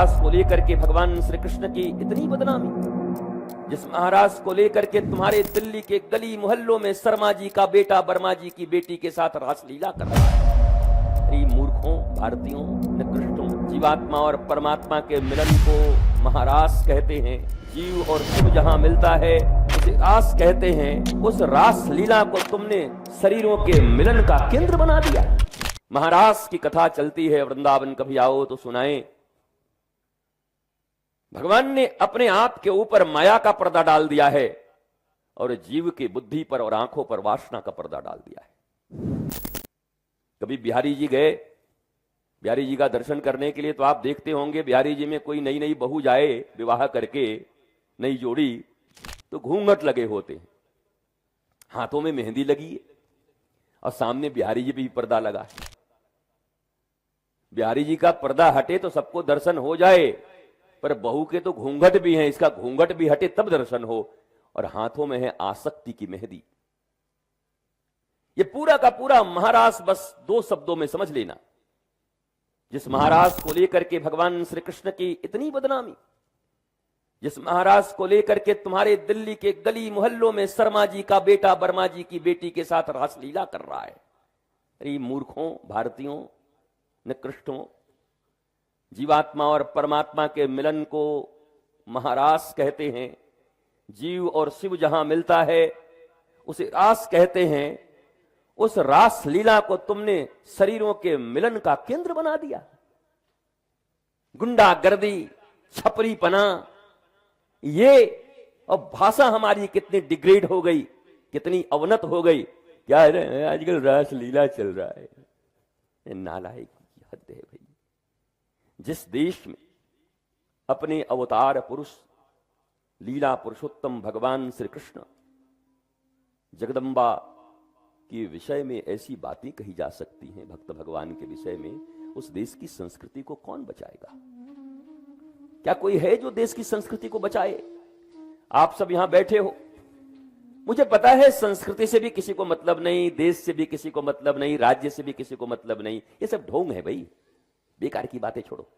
महाराज को लेकर के भगवान श्री कृष्ण की इतनी बदनामी, जिस महाराज को लेकर के तुम्हारे दिल्ली के गली मोहल्लों में शर्मा जी का बेटा वर्मा जी की बेटी के साथ रासलीला कर रहा है। अरे मूर्खों, भारतीयों, निकृष्टों, जीवात्मा और परमात्मा के मिलन को महारास कहते हैं। जीव और शिव जहां मिलता है उसे रास कहते हैं। उस रास लीला को तुमने शरीरों के मिलन का केंद्र बना दिया। महारास की कथा चलती है वृंदावन, कभी आओ तो सुनाएं। भगवान ने अपने आप के ऊपर माया का पर्दा डाल दिया है और जीव की बुद्धि पर और आंखों पर वासना का पर्दा डाल दिया है। कभी बिहारी जी गए, बिहारी जी का दर्शन करने के लिए, तो आप देखते होंगे बिहारी जी में कोई नई नई बहू जाए विवाह करके, नई जोड़ी, तो घूंघट लगे होते हैं, हाथों में मेहंदी लगी है और सामने बिहारी जी भी पर्दा लगा है। बिहारी जी का पर्दा हटे तो सबको दर्शन हो जाए, पर बहू के तो घूंघट भी हैं, इसका घूंघट भी हटे तब दर्शन हो। और हाथों में है आसक्ति की मेहंदी। ये पूरा का पूरा महारास बस दो शब्दों में समझ लेना। जिस महाराज को लेकर के भगवान श्री कृष्ण की इतनी बदनामी, जिस महाराज को लेकर के तुम्हारे दिल्ली के गली मोहल्लों में शर्मा जी का बेटा वर्मा जी की बेटी के साथ रासलीला कर रहा है। अरे मूर्खों, भारतीयों, निकृष्टों, जीवात्मा और परमात्मा के मिलन को महारास कहते हैं। जीव और शिव जहां मिलता है उसे रास कहते हैं। उस रास लीला को तुमने शरीरों के मिलन का केंद्र बना दिया। गुंडागर्दी, छपरीपना, ये और भाषा हमारी कितनी डिग्रेड हो गई, कितनी अवनत हो गई। क्या है, आजकल रास लीला चल रहा है। नालायक की हद है भाई। जिस देश में अपने अवतार पुरुष लीला पुरुषोत्तम भगवान श्री कृष्ण जगदम्बा के विषय में ऐसी बातें कही जा सकती हैं, भक्त भगवान के विषय में, उस देश की संस्कृति को कौन बचाएगा? क्या कोई है जो देश की संस्कृति को बचाए? आप सब यहां बैठे हो, मुझे पता है संस्कृति से भी किसी को मतलब नहीं, देश से भी किसी को मतलब नहीं, राज्य से भी किसी को मतलब नहीं। ये सब ढोंग है भाई, बेकार की बातें छोड़ो।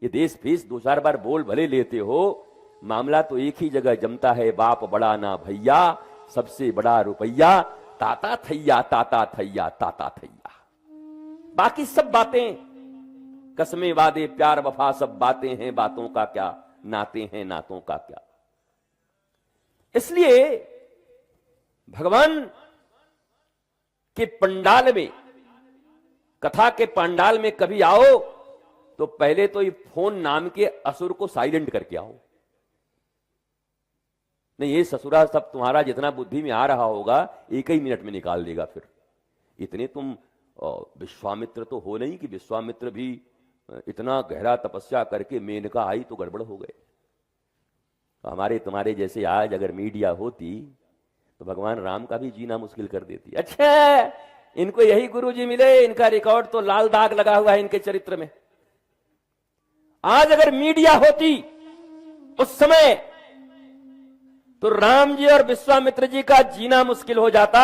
ये देश फीस दो चार बार बोल भले लेते हो, मामला तो एक ही जगह जमता है। बाप बड़ा ना भैया, सबसे बड़ा रुपया, ताता थैया ताता थैया ताता थैया। बाकी सब बातें कसमें वादे प्यार वफा सब बातें हैं, बातों का क्या, नाते हैं नातों का क्या। इसलिए भगवान के पंडाल में, कथा के पंडाल में कभी आओ तो पहले तो ये फोन नाम के असुर को साइलेंट करके आओ। नहीं, ये ससुरा सब तुम्हारा जितना बुद्धि में आ रहा होगा एक ही मिनट में निकाल देगा। फिर इतने तुम विश्वामित्र तो हो नहीं कि विश्वामित्र भी इतना गहरा तपस्या करके मेनका आई तो गड़बड़ हो गए। हमारे तुम्हारे जैसे आज अगर मीडिया होती तो भगवान राम का भी जीना मुश्किल कर देती। अच्छा, इनको यही गुरुजी मिले, इनका रिकॉर्ड तो लाल दाग लगा हुआ है इनके चरित्र में। आज अगर मीडिया होती उस समय तो राम जी और विश्वामित्र जी का जीना मुश्किल हो जाता।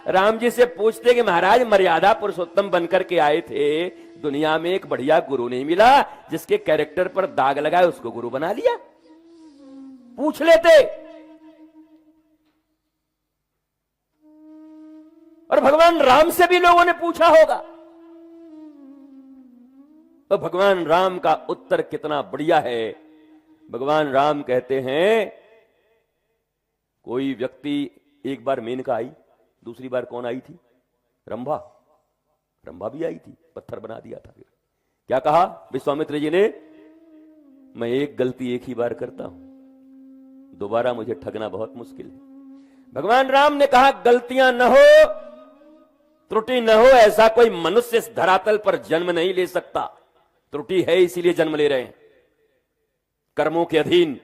राम जी से पूछते कि महाराज मर्यादा पुरुषोत्तम बनकर के आए थे, दुनिया में एक बढ़िया गुरु नहीं मिला, जिसके कैरेक्टर पर दाग लगाए उसको गुरु बना लिया। पूछ लेते। और भगवान राम से भी लोगों ने पूछा होगा। तो भगवान राम का उत्तर कितना बढ़िया है। भगवान राम कहते हैं, कोई व्यक्ति एक बार मेनका आई, दूसरी बार कौन आई थी? रंभा। रंभा भी आई थी, पत्थर बना दिया था। फिर क्या कहा विश्वामित्र जी ने? मैं एक गलती एक ही बार करता हूं, दोबारा मुझे ठगना बहुत मुश्किल है। भगवान राम ने कहा, गलतियां न हो, त्रुटि न हो, ऐसा कोई मनुष्य इस धरातल पर जन्म नहीं ले सकता। त्रुटि है इसीलिए जन्म ले रहे हैं। कर्मों के अधीन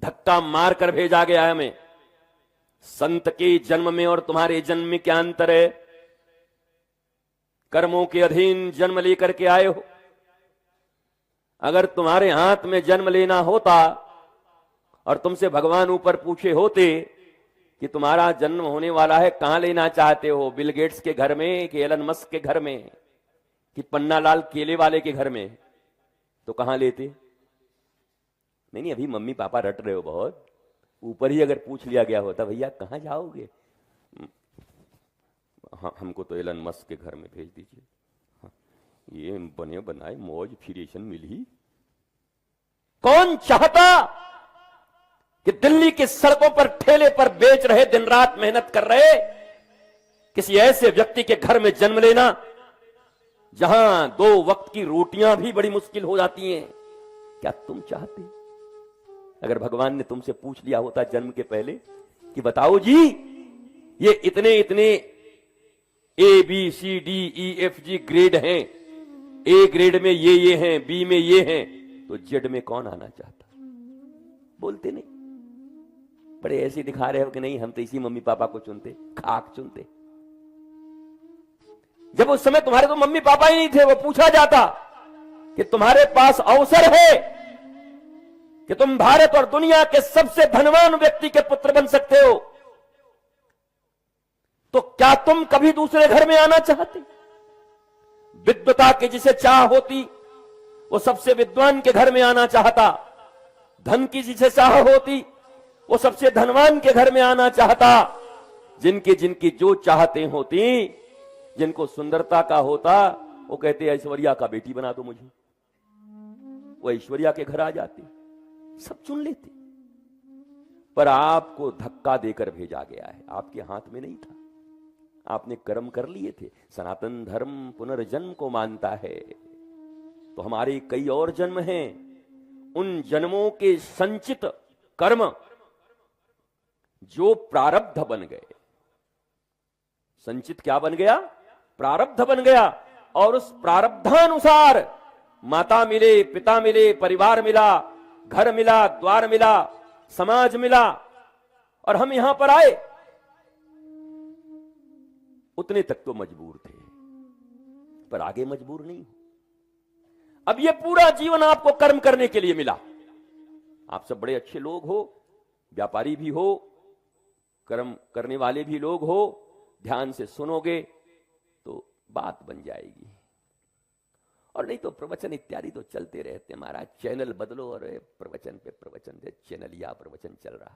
धक्का मार कर भेजा गया है हमें। संत के जन्म में और तुम्हारे जन्म में क्या अंतर है? कर्मों के अधीन जन्म लेकर के आए हो। अगर तुम्हारे हाथ में जन्म लेना होता और तुमसे भगवान ऊपर पूछे होते कि तुम्हारा जन्म होने वाला है, कहां लेना चाहते हो? बिल गेट्स के घर में कि एलन मस्क के घर में कि पन्नालाल केले वाले के घर में? तो कहां लेते? नहीं नहीं, अभी मम्मी पापा रट रहे हो बहुत, ऊपर ही अगर पूछ लिया गया होता भैया कहां जाओगे, हाँ हमको तो एलन मस्क के घर में भेज दीजिए, हाँ, ये बने बनाए मौज फिरेशन मिली। कौन चाहता कि दिल्ली की सड़कों पर ठेले पर बेच रहे, दिन रात मेहनत कर रहे किसी ऐसे व्यक्ति के घर में जन्म लेना जहां 2 वक्त की रोटियां भी बड़ी मुश्किल हो जाती हैं? क्या तुम चाहते? अगर भगवान ने तुमसे पूछ लिया होता जन्म के पहले कि बताओ जी ये इतने इतने ABCDEFG ग्रेड हैं, ए ग्रेड में ये हैं, बी में ये हैं, तो जेड में कौन आना चाहता? बोलते नहीं, बड़े ऐसे दिखा रहे हो कि नहीं हम तो इसी मम्मी पापा को चुनते, खाक चुनते। जब उस समय तुम्हारे तो मम्मी पापा ही नहीं थे, वो पूछा जाता कि तुम्हारे पास अवसर है कि तुम भारत और दुनिया के सबसे धनवान व्यक्ति के पुत्र बन सकते हो, तो क्या तुम कभी दूसरे घर में आना चाहते? विद्वता की जिसे चाह होती वो सबसे विद्वान के घर में आना चाहता, धन की जिसे चाह होती वो सबसे धनवान के घर में आना चाहता, जिनकी जिनकी जो चाहते होती, जिनको सुंदरता का होता, वो कहते ऐश्वर्या का बेटी बना दो मुझे, वो ऐश्वर्या के घर आ जाते, सब चुन लेते। पर आपको धक्का देकर भेजा गया है, आपके हाथ में नहीं था, आपने कर्म कर लिए थे। सनातन धर्म पुनर्जन्म को मानता है, तो हमारे कई और जन्म हैं, उन जन्मों के संचित कर्म जो प्रारब्ध बन गए। संचित क्या बन गया? प्रारब्ध बन गया, और उस प्रारब्धानुसार माता मिले, पिता मिले, परिवार मिला, घर मिला, द्वार मिला, समाज मिला, और हम यहां पर आए। उतने तक तो मजबूर थे, पर आगे मजबूर नहीं। अब ये पूरा जीवन आपको कर्म करने के लिए मिला। आप सब बड़े अच्छे लोग हो, व्यापारी भी हो, कर्म करने वाले भी लोग हो, ध्यान से सुनोगे तो बात बन जाएगी, और नहीं तो प्रवचन इत्यादि तो चलते रहते हैं। महाराज चैनल बदलो, और प्रवचन पे प्रवचन, चैनल या प्रवचन चल रहा।